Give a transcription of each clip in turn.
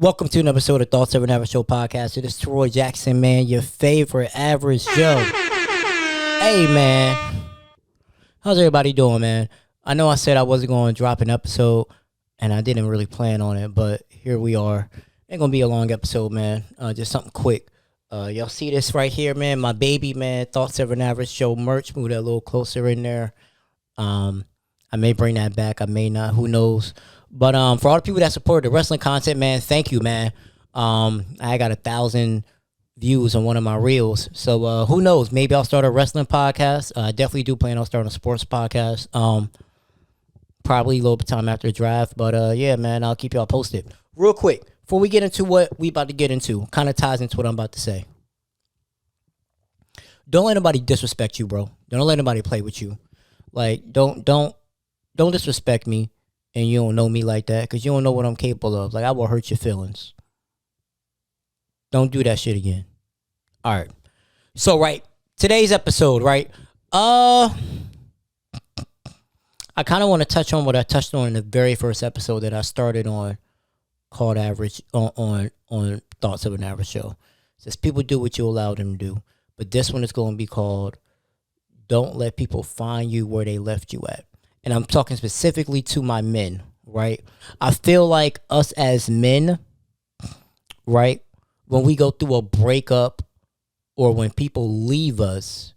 Welcome to another episode of Thoughts of an Average Show podcast. It is Taroy Jackson, man, your favorite average Joe. Hey, man. How's everybody doing, man? I know I said I wasn't going to drop an episode, and I didn't really plan on it, but here we are. Ain't going to be a long episode, man. Just something quick. Y'all see this right here, man? My baby, man. Thoughts of an Average Show merch. Move that a little closer in there. I may bring that back. I may not. Who knows? But for all the people that support the wrestling content, man, thank you, man. I got 1,000 views on one of my reels. So who knows? Maybe I'll start a wrestling podcast. I definitely do plan on starting a sports podcast. Probably a little bit time after the draft. But yeah, man, I'll keep y'all posted. Real quick, before we get into what we about to get into, kind of ties into what I'm about to say. Don't let anybody disrespect you, bro. Don't let anybody play with you. Like, don't disrespect me. And you don't know me like that because you don't know what I'm capable of. Like, I will hurt your feelings. Don't do that shit again. All right. So, right, today's episode, right? I kind of want to touch on what I touched on in the very first episode that I started on, called Average on Thoughts of an Average Show. It says people do what you allow them to do, but this one is going to be called Don't Let People Find You Where They Left You At. And I'm talking specifically to my men, right? I feel like us as men, right, when we go through a breakup or when people leave us,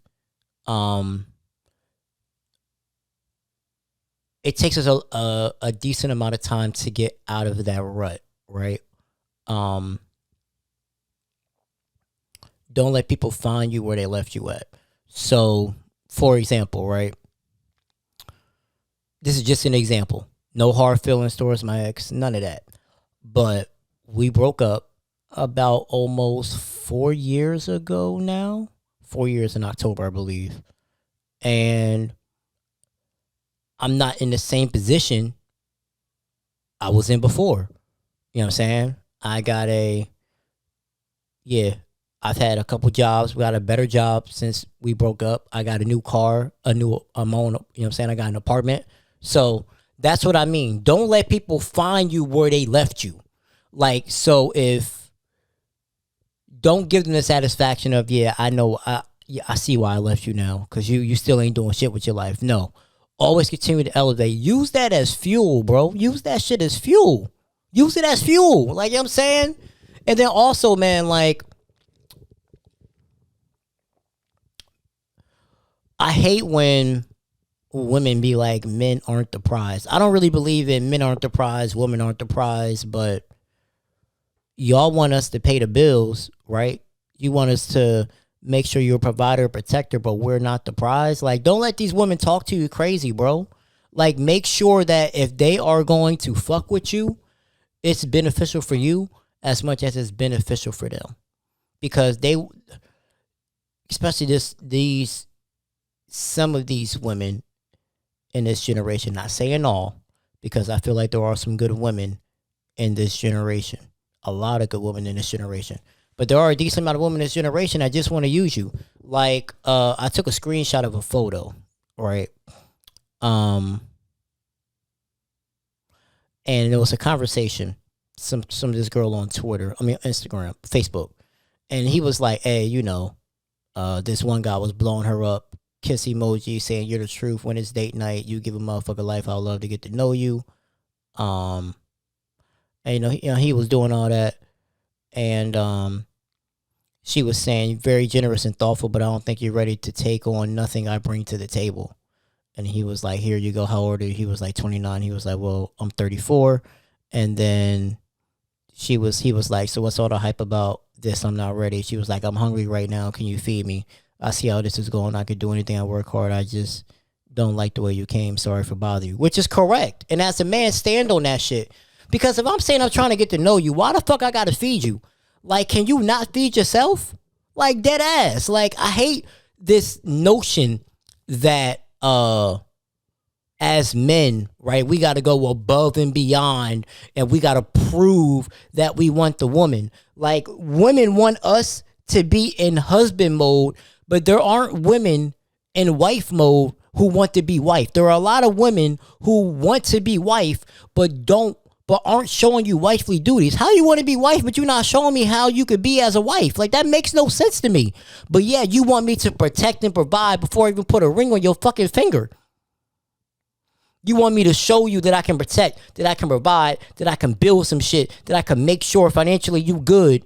it takes us a decent amount of time to get out of that rut, right? Don't let people find you where they left you at. So, for example, right? This is just an example. No hard feelings towards my ex, none of that. But we broke up about almost 4 years ago now. 4 years in October, I believe. And I'm not in the same position I was in before. You know what I'm saying? I've had a couple jobs. We got a better job since we broke up. I got a new car, I'm on, you know what I'm saying? I got an apartment. So that's what I mean. Don't let people find you where they left you. Like, so don't give them the satisfaction of, yeah, I know, I see why I left you now because you still ain't doing shit with your life. No. Always continue to elevate. Use that as fuel, bro. Use that shit as fuel. Use it as fuel. Like, you know what I'm saying? And then also, man, like, I hate when women be like, men aren't the prize. I don't really believe in men aren't the prize, women aren't the prize, but y'all want us to pay the bills, right? You want us to make sure you're a provider, protector, but we're not the prize. Like, don't let these women talk to you crazy, bro. Like, make sure that if they are going to fuck with you, it's beneficial for you as much as it's beneficial for them. Because they, especially some of these women in this generation, not saying all, because I feel like there are some good women in this generation. A lot of good women in this generation. But there are a decent amount of women in this generation that just want to use you. Like, I took a screenshot of a photo, right? And there was a conversation. Some of this girl on Instagram, Facebook. And he was like, hey, this one guy was blowing her up. Kiss emoji saying you're the truth when it's date night. You give a motherfucker life. I'd love to get to know you. And he was doing all that. And she was saying very generous and thoughtful, but I don't think you're ready to take on nothing I bring to the table. And he was like, here you go. How old are you? He was like 29. He was like, well, I'm 34. And then he was like, so what's all the hype about this? I'm not ready. She was like, I'm hungry right now. Can you feed me? I see how this is going. I could do anything. I work hard. I just don't like the way you came. Sorry for bothering you. Which is correct. And as a man, stand on that shit. Because if I'm saying I'm trying to get to know you, why the fuck I gotta feed you? Like, can you not feed yourself? Like, dead ass. Like, I hate this notion that as men, right, we gotta go above and beyond and we gotta prove that we want the woman. Like, women want us to be in husband mode, but there aren't women in wife mode who want to be wife. There are a lot of women who want to be wife, but don't but aren't showing you wifely duties. How you want to be wife, but you're not showing me how you could be as a wife? Like, that makes no sense to me. But yeah, you want me to protect and provide before I even put a ring on your fucking finger. You want me to show you that I can protect, that I can provide, that I can build some shit, that I can make sure financially you good.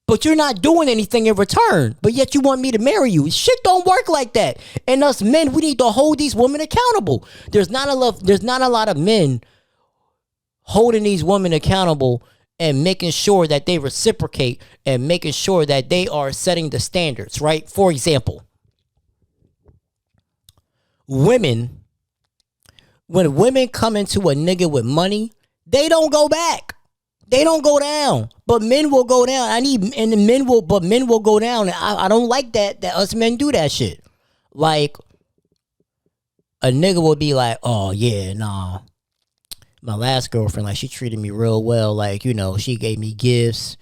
But you're not doing anything in return. But yet you want me to marry you. Shit don't work like that. And us men, we need to hold these women accountable. There's not a lot of men holding these women accountable and making sure that they reciprocate and making sure that they are setting the standards, right? For example, women, when women come into a nigga with money, they don't go back. They don't go down. But men will go down. Men will go down. And I don't like that us men do that shit. Like, a nigga will be like, oh yeah, nah. My last girlfriend, like, she treated me real well. Like, you know, she gave me gifts.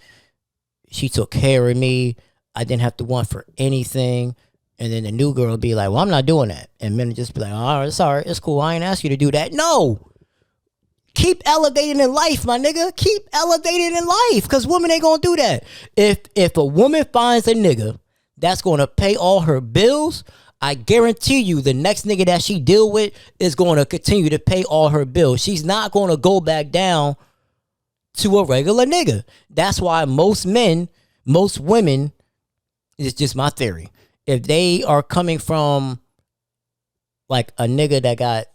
She took care of me. I didn't have to want for anything. And then the new girl will be like, well, I'm not doing that. And men will just be like, all right, it's all right. It's cool. I ain't asked you to do that. No. Keep elevating in life, my nigga. Keep elevating in life. Because women ain't going to do that. If a woman finds a nigga that's going to pay all her bills, I guarantee you the next nigga that she deal with is going to continue to pay all her bills. She's not going to go back down to a regular nigga. That's why most women, it's just my theory, if they are coming from like a nigga that got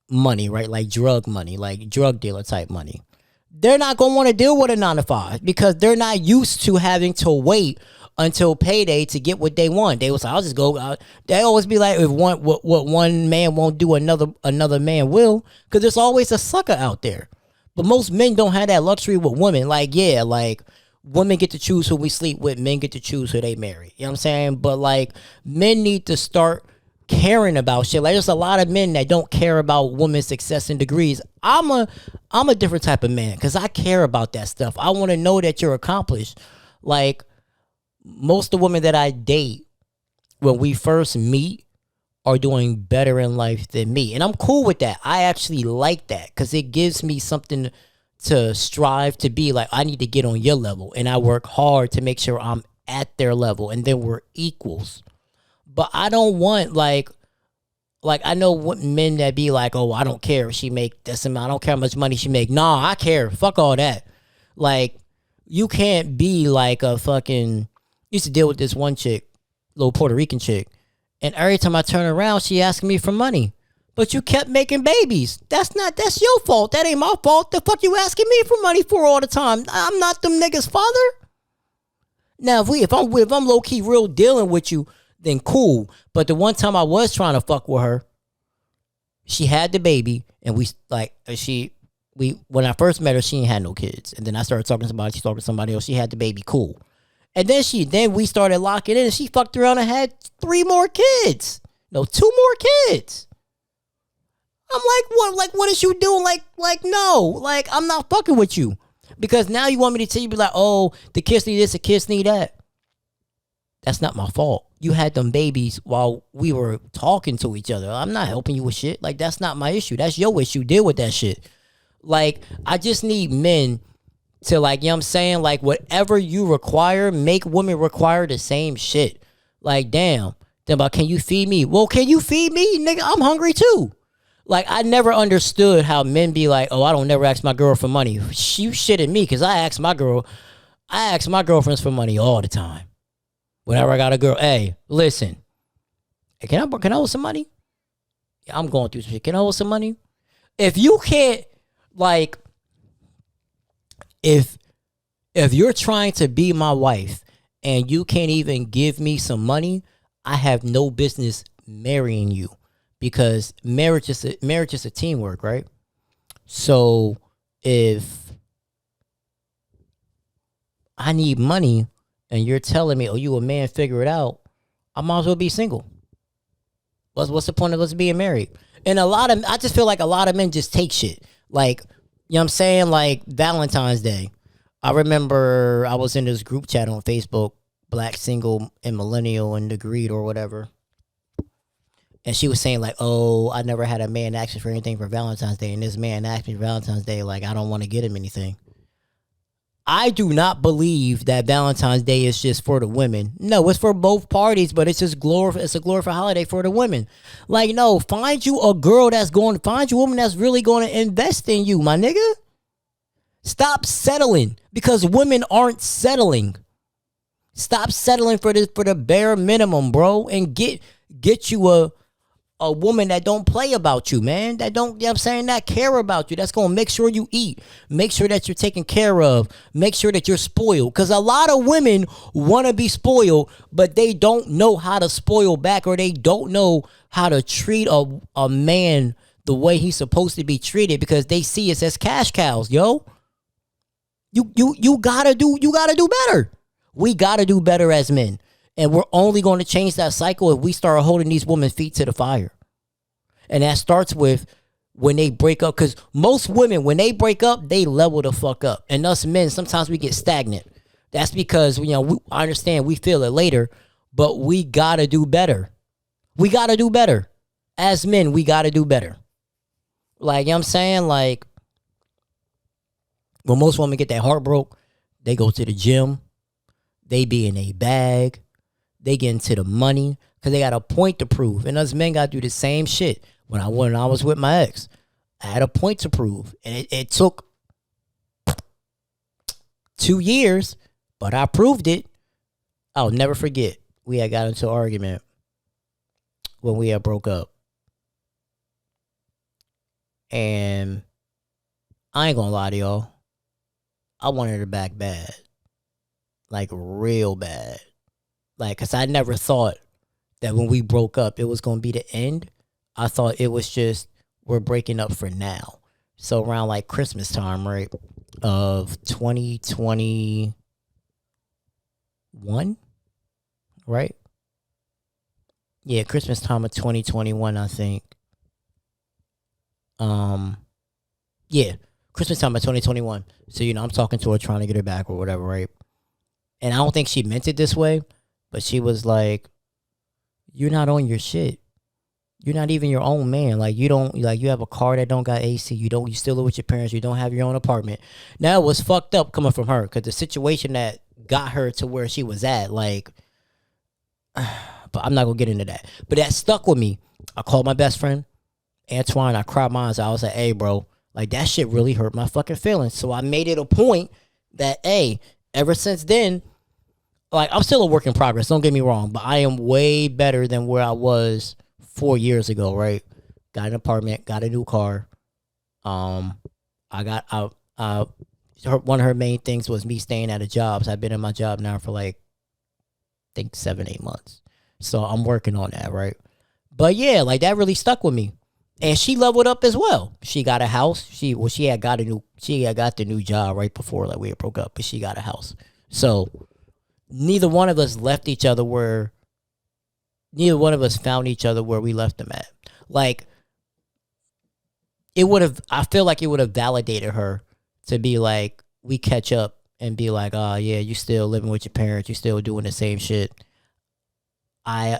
money, right? Like drug money, like drug dealer type money, they're not going to want to deal with a 9-to-5 because they're not used to having to wait until payday to get what they want. They was like, I'll just go out. They always be like, if what one man won't do, another man will, because there's always a sucker out there. But most men don't have that luxury with women. Like, yeah, like, women get to choose who we sleep with, men get to choose who they marry. You know what I'm saying? But like, men need to start caring about shit. Like, there's a lot of men that don't care about women's success and degrees. I'm a different type of man because I care about that stuff. I want to know that you're accomplished. Like, most of the women that I date, when we first meet, are doing better in life than me. And I'm cool with that. I actually like that because it gives me something to strive to be. Like, I need to get on your level. And I work hard to make sure I'm at their level. And then we're equals. But I don't want, like I know what men that be like, oh, I don't care if she make this amount. I don't care how much money she make. Nah, I care. Fuck all that. Like, you can't be like a fucking... Used to deal with this one chick, little Puerto Rican chick, and every time I turn around, she asking me for money. But you kept making babies. That's your fault. That ain't my fault. The fuck you asking me for money for all the time? I'm not them niggas' father. Now, if I'm low key real dealing with you, then cool. But the one time I was trying to fuck with her, she had the baby, and when I first met her, she ain't had no kids, and then I started talking to somebody. She talked to somebody else. She had the baby, cool. And then we started locking in, and she fucked around and had 3 more kids. No, 2 more kids. I'm like, what? Like, what is you doing? Like, no. Like, I'm not fucking with you. Because now you want me to tell you, be like, oh, the kids need this, the kids need that. That's not my fault. You had them babies while we were talking to each other. I'm not helping you with shit. Like, that's not my issue. That's your issue. Deal with that shit. Like, I just need men to, like, you know what I'm saying? Like, whatever you require, make women require the same shit. Like, damn. Then about, can you feed me? Well, can you feed me? Nigga, I'm hungry too. Like, I never understood how men be like, oh, I don't never ask my girl for money. You shitting me, because I ask my girlfriends for money all the time. Whenever I got a girl, hey, listen. Hey, can I hold some money? Yeah, I'm going through some shit. Can I hold some money? If you can't, like... If you're trying to be my wife and you can't even give me some money, I have no business marrying you, because marriage is a teamwork, right? So if I need money and you're telling me, oh, you a man, figure it out, I might as well be single. What's the point of us being married? And I just feel like a lot of men just take shit. Like, you know what I'm saying? Like, Valentine's Day. I remember I was in this group chat on Facebook, Black Single and Millennial and Agreed or whatever. And she was saying like, "Oh, I never had a man ask me for anything for Valentine's Day, and this man asked me for Valentine's Day, like I don't want to get him anything." I do not believe that Valentine's Day is just for the women. No, it's for both parties, but it's just it's a glorified holiday for the women. Like, no, find you a girl that's going to find you a woman that's really going to invest in you, my nigga. Stop settling because women aren't settling. Stop settling for the bare minimum, bro, and get you a woman that don't play about you, man. That don't, you know what I'm saying, that care about you. That's going to make sure you eat. Make sure that you're taken care of. Make sure that you're spoiled. Because a lot of women want to be spoiled, but they don't know how to spoil back, or they don't know how to treat a man the way he's supposed to be treated because they see us as cash cows, yo. You gotta do better. We gotta do better as men. And we're only going to change that cycle if we start holding these women's feet to the fire. And that starts with when they break up. Because most women, when they break up, they level the fuck up. And us men, sometimes we get stagnant. That's because, I understand we feel it later, but we got to do better. We got to do better. As men, we got to do better. Like, you know what I'm saying? Like, when most women get their heart broke, they go to the gym. They be in a bag. They get into the money because they got a point to prove. And us men got to do the same shit. When I was with my ex, I had a point to prove. And it took 2 years, but I proved it. I'll never forget. We had got into an argument when we had broke up. And I ain't gonna lie to y'all. I wanted her back bad. Like, real bad. Like, because I never thought that when we broke up, it was going to be the end. I thought it was just, we're breaking up for now. So around like Christmas time, right, of 2021, right? Yeah, Christmas time of 2021, I think. Yeah, Christmas time of 2021. So, I'm talking to her, trying to get her back or whatever, right? And I don't think she meant it this way. But she was like, "You're not on your shit. You're not even your own man. Like, you have a car that don't got AC. You still live with your parents. You don't have your own apartment." Now, it was fucked up coming from her because the situation that got her to where she was at, like, but I'm not gonna get into that. But that stuck with me. I called my best friend, Antoine. I cried my eyes out. I was like, "Hey, bro, like that shit really hurt my fucking feelings." So I made it a point that, hey, ever since then. Like, I'm still a work in progress, don't get me wrong, but I am way better than where I was 4 years ago, right? Got an apartment, got a new car. One of her main things was me staying at a job. So I've been in my job now for like, I think 7-8 months. So I'm working on that, right? But yeah, like that really stuck with me. And she leveled up as well. She got a house. She had got the new job right before like we had broke up, but she got a house. So neither one of us found each other where we left them at. Like, I feel like it would have validated her to be like, we catch up and be like, "Oh yeah, you still living with your parents, you still doing the same shit." I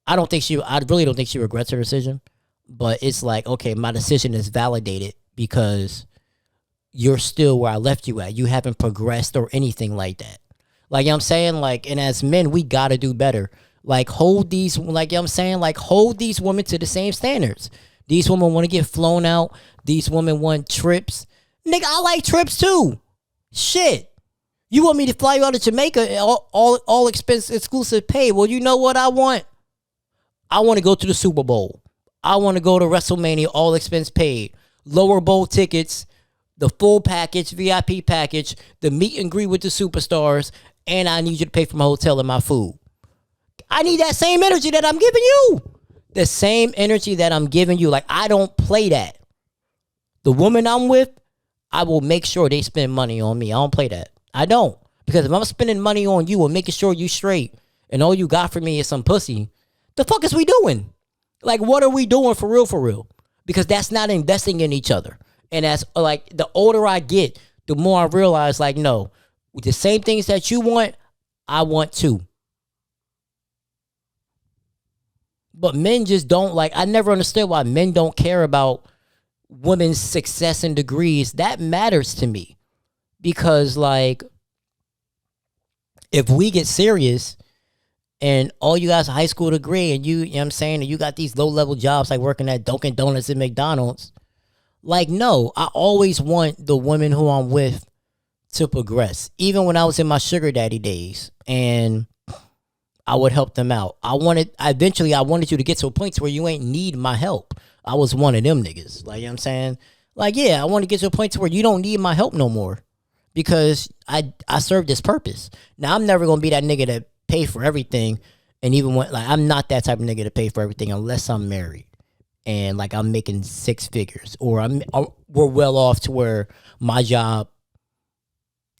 really don't think she regrets her decision, but it's like, okay, my decision is validated because you're still where I left you at. You haven't progressed or anything like that. Like, you know what I'm saying? Like, and as men, we got to do better. Like, hold these, like, you know what I'm saying? Like, hold these women to the same standards. These women want to get flown out. These women want trips. Nigga, I like trips too. Shit. You want me to fly you out to Jamaica, all expense exclusive pay. Well, you know what I want? I want to go to the Super Bowl. I want to go to WrestleMania, all expense paid. Lower bowl tickets, the full package, VIP package, the meet and greet with the superstars, and I need you to pay for my hotel and my food. I need that same energy that I'm giving you. The same energy that I'm giving you. Like, I don't play that. The woman I'm with, I will make sure they spend money on me. I don't play that. I don't. Because if I'm spending money on you and making sure you straight, and all you got for me is some pussy, the fuck is we doing? Like, what are we doing for real, for real? Because that's not investing in each other. And that's, like, the older I get, the more I realize, like, no, the same things that you want, I want too. But men just don't like. I never understood why men don't care about women's success and degrees. That matters to me because, like, if we get serious and all you guys a high school degree and you know what I'm saying, and you got these low level jobs like working at Dunkin' Donuts and McDonald's, like, no, I always want the women who I'm with to progress. Even when I was in my sugar daddy days and I would help them out. I wanted you to get to a point to where you ain't need my help. I was one of them niggas. Like, you know what I'm saying? Like, yeah, I want to get to a point to where you don't need my help no more because I served this purpose. Now, I'm never going to be that nigga that pay for everything. And even when, like, I'm not that type of nigga to pay for everything unless I'm married and, like, I'm making six figures or we're well off to where my job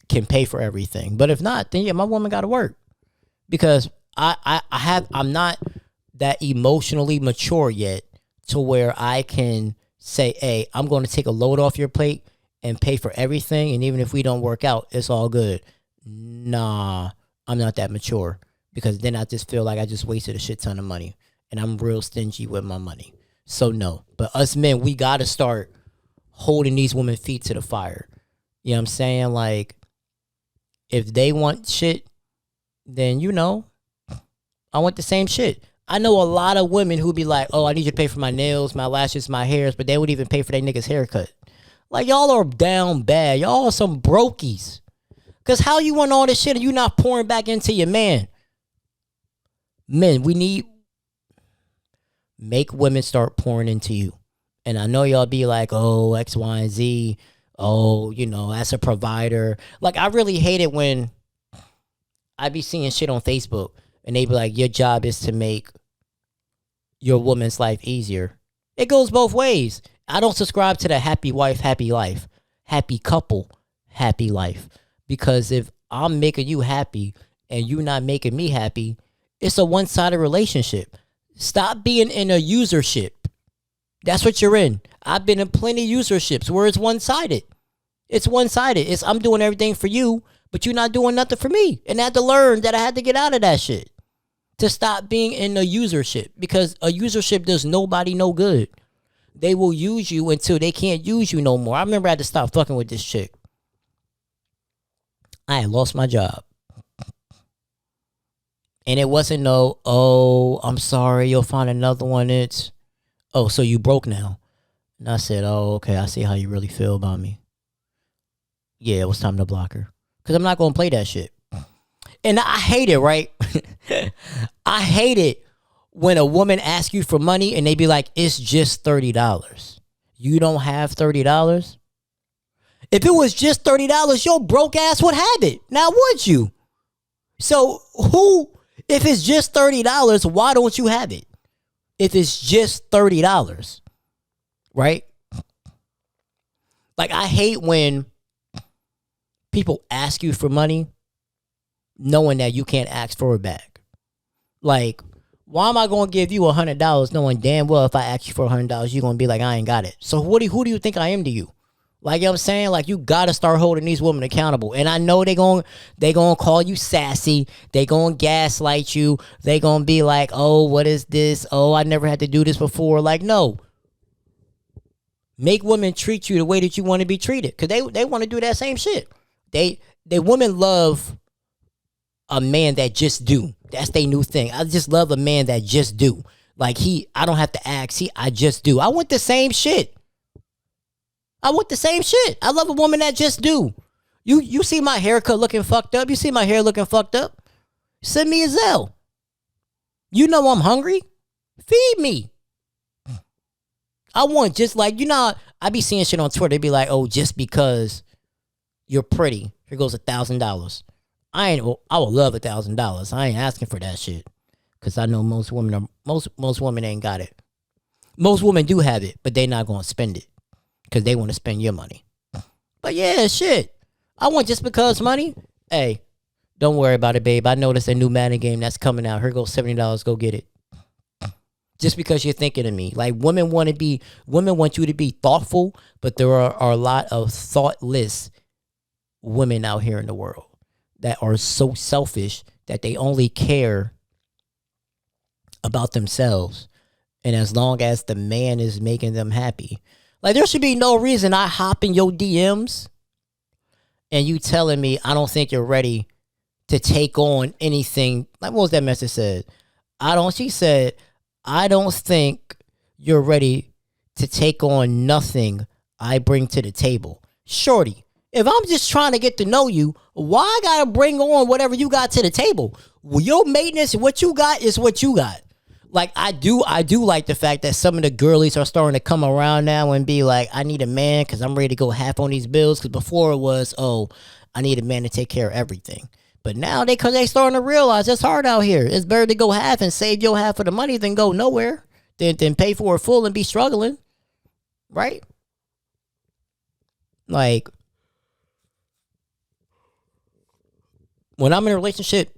can pay for everything. But if not, then yeah, my woman got to work because I'm not that emotionally mature yet to where I can say, hey, I'm going to take a load off your plate and pay for everything. And even if we don't work out, it's all good. Nah, I'm not that mature because then I just feel like I just wasted a shit ton of money and I'm real stingy with my money. So no, but us men, we got to start holding these women's feet to the fire. You know what I'm saying? Like, if they want shit, then, you know, I want the same shit. I know a lot of women who be like, oh, I need you to pay for my nails, my lashes, my hairs, but they would even pay for their nigga's haircut. Like, y'all are down bad. Y'all are some brokies. Because how you want all this shit and you not pouring back into your man? Men, make women start pouring into you. And I know y'all be like, oh, X, Y, and Z. Oh, you know, as a provider. Like, I really hate it when I be seeing shit on Facebook and they be like, your job is to make your woman's life easier. It goes both ways. I don't subscribe to the happy wife, happy life. Happy couple, happy life. Because if I'm making you happy and you not making me happy, it's a one-sided relationship. Stop being in a usership. That's what you're in. I've been in plenty of userships where it's one-sided. It's one-sided. It's I'm doing everything for you, but you're not doing nothing for me. And I had to learn that I had to get out of that shit. To stop being in a usership. Because a usership does nobody no good. They will use you until they can't use you no more. I remember I had to stop fucking with this chick. I had lost my job. And it wasn't no, oh, I'm sorry, you'll find another one. It's, oh, so you broke now. And I said, oh, okay, I see how you really feel about me. Yeah, it was time to block her. Because I'm not going to play that shit. And I hate it, right? I hate it when a woman asks you for money and they be like, it's just $30. You don't have $30? If it was just $30, your broke ass would have it. Now, would you? So if it's just $30, why don't you have it? If it's just $30, right? Like, I hate when people ask you for money knowing that you can't ask for it back. Like, why am I going to give you $100 knowing damn well if I ask you for $100, you're going to be like, I ain't got it. So who do you think I am to you? Like, you know what I'm saying? Like, you got to start holding these women accountable. And I know they going to call you sassy. They going to gaslight you. They going to be like, oh, what is this? Oh, I never had to do this before. Like, no. Make women treat you the way that you want to be treated. Because they want to do that same shit. They women love a man that just do. That's their new thing. I just love a man that just do. Like, I don't have to ask. I just do. I want the same shit. I love a woman that just do. You see my haircut looking fucked up? You see my hair looking fucked up? Send me a Zelle. You know I'm hungry. Feed me. I want just like, you know, I be seeing shit on Twitter. They be like, oh, just because you're pretty, here goes $1,000. I would love $1,000. I ain't asking for that shit. Cause I know most women ain't got it. Most women do have it, but they not gonna spend it. Cause they want to spend your money. But yeah, shit. I want just because money. Hey, don't worry about it, babe. I noticed a new Madden game that's coming out. Here goes $70. Go get it. Just because you're thinking of me. Like, women want you to be thoughtful, but there are a lot of thoughtless women out here in the world that are so selfish that they only care about themselves. And as long as the man is making them happy, like there should be no reason I hop in your DMs and you telling me I don't think you're ready to take on anything. Like what was that message said? She said, I don't think you're ready to take on nothing I bring to the table. Shorty, if I'm just trying to get to know you, why I gotta bring on whatever you got to the table? Well, your maintenance, what you got is what you got. Like I do like the fact that some of the girlies are starting to come around now and be like, I need a man because I'm ready to go half on these bills. Because before it was, oh, I need a man to take care of everything. But now they starting to realize it's hard out here. It's better to go half and save your half of the money than go nowhere, than pay for it full and be struggling, right? Like when I'm in a relationship,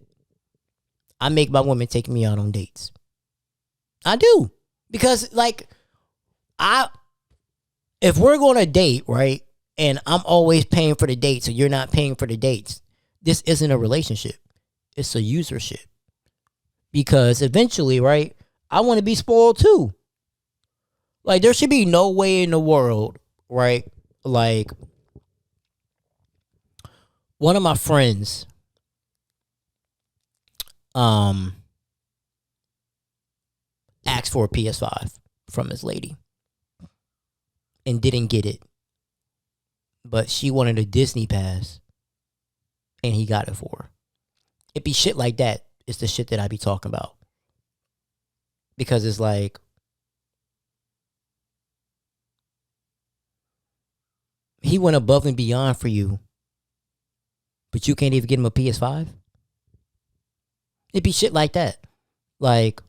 I make my woman take me out on dates. I do. Because like if we're going to date, right, and I'm always paying for the dates and you're not paying for the dates, this isn't a relationship. It's a usership. Because eventually, right, I want to be spoiled too. Like there should be no way in the world, right? Like one of my friends asked for a PS5 from his lady and didn't get it. But she wanted a Disney pass and he got it for her. It be shit like that. It's the shit that I be talking about. Because it's like, he went above and beyond for you, but you can't even get him a PS5? It be shit like that. Like,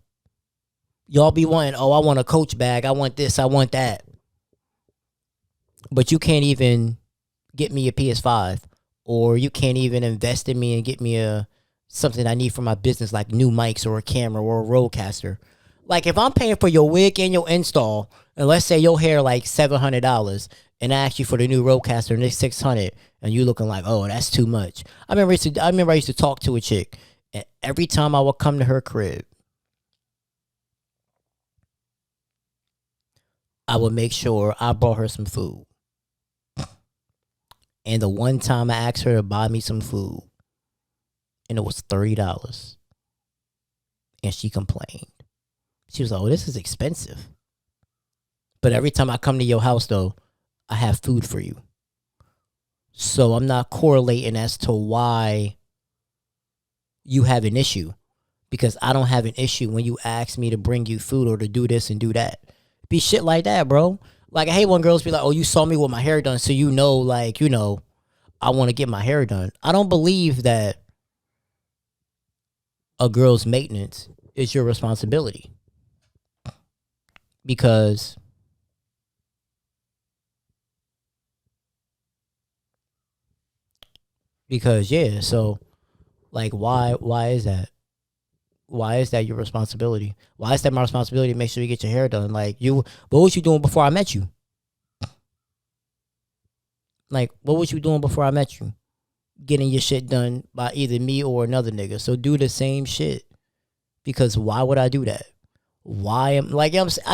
y'all be wanting, oh, I want a Coach bag. I want this. I want that. But you can't even get me a PS5. Or you can't even invest in me and get me something I need for my business, like new mics or a camera or a roadcaster. Like, if I'm paying for your wig and your install, and let's say your hair like $700, and I ask you for the new roadcaster and it's $600, and you looking like, oh, that's too much. I remember I used to talk to a chick, and every time I would come to her crib, I would make sure I brought her some food. And the one time I asked her to buy me some food, and it was $30, and she complained. She was like, oh, this is expensive. But every time I come to your house, though, I have food for you. So I'm not correlating as to why you have an issue. Because I don't have an issue when you ask me to bring you food or to do this and do that. Be shit like that, bro. Like, I hate when girls be like, oh, you saw me with my hair done, so I want to get my hair done. I don't believe that a girl's maintenance is your responsibility. Because yeah, so like why is that? Why is that your responsibility? Why is that my responsibility to make sure you get your hair done? Like, what was you doing before I met you? Like, what was you doing before I met you? Getting your shit done by either me or another nigga. So do the same shit. Because why would I do that? I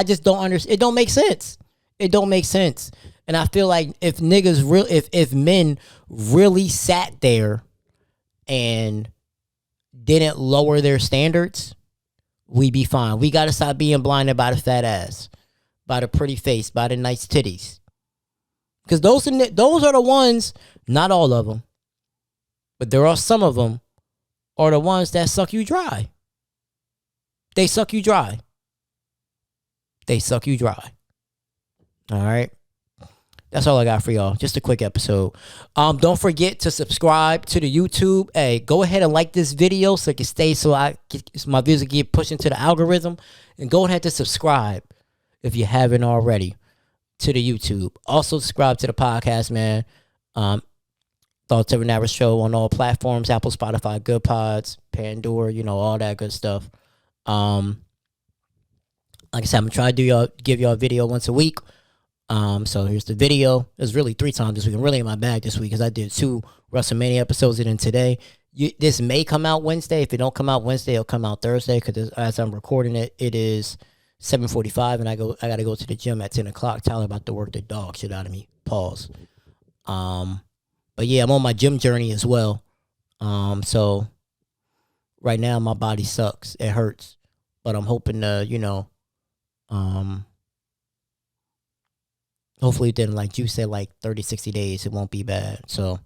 just don't understand. It don't make sense. It don't make sense. And I feel like if men really sat there and didn't lower their standards, we'd be fine. We gotta stop being blinded by the fat ass, by the pretty face, by the nice titties. Because those are the ones, not all of them, but there are some of them, are the ones that suck you dry. They suck you dry. They suck you dry. All right. That's all I got for y'all. Just a quick episode. Don't forget to subscribe to the YouTube. Hey, go ahead and like this video so it can stay, so my videos get pushed into the algorithm. And go ahead to subscribe if you haven't already to the YouTube. Also subscribe to the podcast, man. Thoughts Every Hour Show on all platforms: Apple, Spotify, Good Pods, Pandora, all that good stuff. Like I said, I'm gonna try to give y'all a video once a week. So here's the video. It was really 3 times this week. I'm really in my bag this week because I did 2 WrestleMania episodes and then today. This may come out Wednesday. If it don't come out Wednesday, it'll come out Thursday. Because as I'm recording it, it is 7:45, and I gotta go to the gym at 10 o'clock. Tyler about to work the dog shit out of me. Pause. But yeah, I'm on my gym journey as well. So right now my body sucks. It hurts, but I'm hoping to, hopefully then, like you said, like 30, 60 days, it won't be bad. So,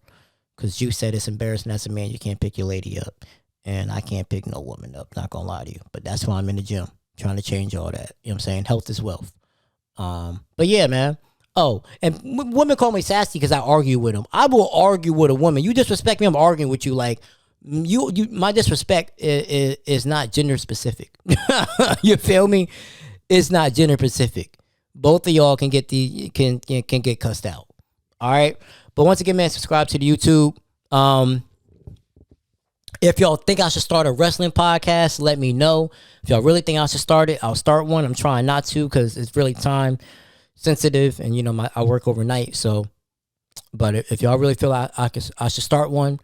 because you said it's embarrassing as a man, you can't pick your lady up, and I can't pick no woman up. Not gonna lie to you, but that's why I'm in the gym trying to change all that. You know what I'm saying? Health is wealth. But yeah, man. Oh, and women call me sassy because I argue with them. I will argue with a woman. You disrespect me, I'm arguing with you. Like my disrespect is not gender specific. You feel me? It's not gender specific. Both of y'all can get can get cussed out. All right. But once again, man, subscribe to the YouTube. If y'all think I should start a wrestling podcast, let me know. If y'all really think I should start it, I'll start one. I'm trying not to because it's really time sensitive, and I work overnight. So, but if y'all really feel I should start one,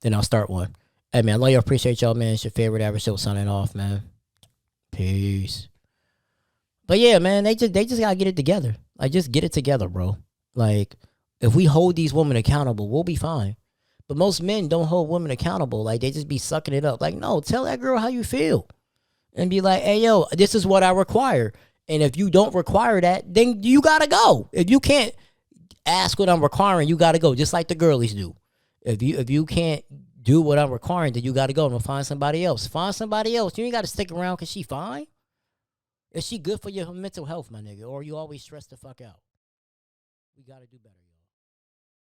then I'll start one. Hey man, I love y'all, appreciate y'all, man. It's your favorite average show signing off, man. Peace. But yeah, man, they just gotta get it together. Like, just get it together, bro. Like, if we hold these women accountable, we'll be fine. But most men don't hold women accountable. Like, they just be sucking it up. Like, no, tell that girl how you feel. And be like, hey, yo, this is what I require. And if you don't require that, then you got to go. If you can't ask what I'm requiring, you got to go. Just like the girlies do. If you can't do what I'm requiring, then you got to go and find somebody else. Find somebody else. You ain't got to stick around because she fine. Is she good for your mental health, my nigga? Or you always stressed the fuck out? We got to do better.